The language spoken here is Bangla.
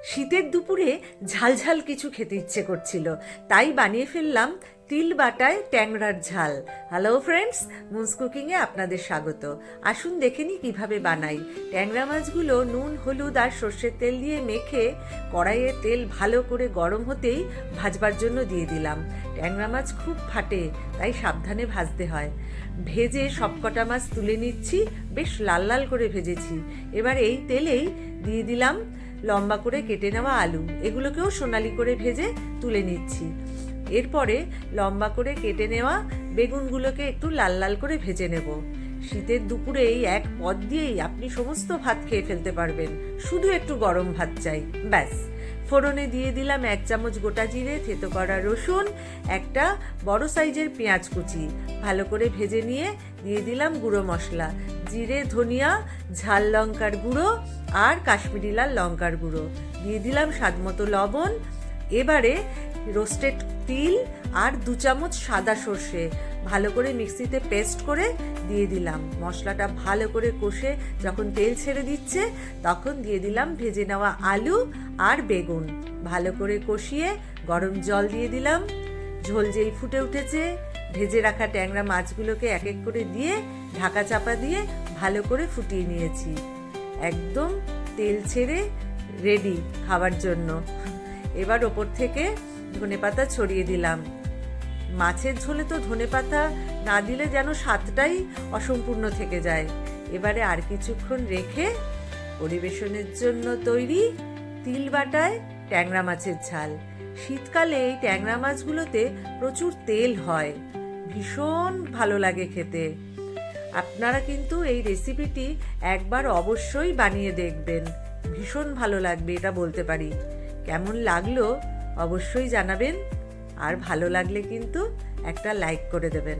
শীতের দুপুরে ঝালঝাল কিছু খেতে ইচ্ছে করছিল, তাই বানিয়ে ফেললাম তিল বাটায় ট্যাংরার ঝাল। হ্যালো ফ্রেন্ডস, মুনস কুকিংয়ে আপনাদের স্বাগত। আসুন দেখে নিই কীভাবে বানাই। ট্যাংরা মাছগুলো নুন, হলুদ আর সর্ষের তেল দিয়ে মেখে কড়াইয়ে তেল ভালো করে গরম হতেই ভাজবার জন্য দিয়ে দিলাম। ট্যাংরা মাছ খুব ফাটে, তাই সাবধানে ভাজতে হয়। ভেজে সবকটা মাছ তুলে নিচ্ছি, বেশ লাল লাল করে ভেজেছি। এবার এই তেলেই দিয়ে দিলাম লম্বা করে কেটে নেওয়া আলু, এগুলোকেও সোনালি করে ভেজে তুলে নিচ্ছি। এরপরে লম্বা করে কেটে নেওয়া বেগুনগুলোকে একটু লাল লাল করে ভেজে নেব। শীতের দুপুরে এই এক পদ দিয়েই আপনি সমস্ত ভাত খেয়ে ফেলতে পারবেন, শুধু একটু গরম ভাত চাই, ব্যাস। ফোড়নে দিয়ে দিলাম 1 চামচ গোটা জিরে, থেতো করা রসুন, একটা বড় সাইজের পেঁয়াজ কুচি। ভালো করে ভেজে নিয়ে দিয়ে দিলাম গুঁড়ো মশলা, জিরে, ধনিয়া, ঝাল লঙ্কার গুঁড়ো আর কাশ্মীরি লাল লঙ্কার গুঁড়ো। দিয়ে দিলাম স্বাদমতো লবণ। এবারে রোস্টেড তিল আর 2 চামচ সাদা সর্ষে ভালো করে মিক্সিতে পেস্ট করে দিয়ে দিলাম। মশলাটা ভালো করে কষে যখন তেল ছেড়ে দিচ্ছে, তখন দিয়ে দিলাম ভেজে নেওয়া আলু আর বেগুন। ভালো করে কষিয়ে গরম জল দিয়ে দিলাম। ঝোল যেই ফুটে উঠেছে, ভেজে রাখা ট্যাংরা মাছগুলোকে এক এক করে দিয়ে ঢাকা চাপা দিয়ে ভালো করে ফুটিয়ে নিয়েছি। একদম তেল ছেড়ে রেডি খাবার জন্য। এবার ওপর থেকে ধনেপাতা ছড়িয়ে দিলাম। মাছের ঝোলে তো ধনেপাতা না দিলে যেন স্বাদটাই অসম্পূর্ণ থেকে যায়। এবারে আর কিছুক্ষণ রেখে পরিবেশনের জন্য তৈরি তিল বাটায় ট্যাংরা মাছের ঝাল। শীতকালে এই ট্যাংরা মাছগুলোতে প্রচুর তেল হয়, ভীষণ ভালো লাগে খেতে। আপনারা কিন্তু এই রেসিপিটি একবার অবশ্যই বানিয়ে দেখবেন, ভীষণ ভালো লাগবে, এটা বলতে পারি। কেমন লাগলো অবশ্যই জানাবেন, আর ভালো লাগলে কিন্তু একটা লাইক করে দেবেন।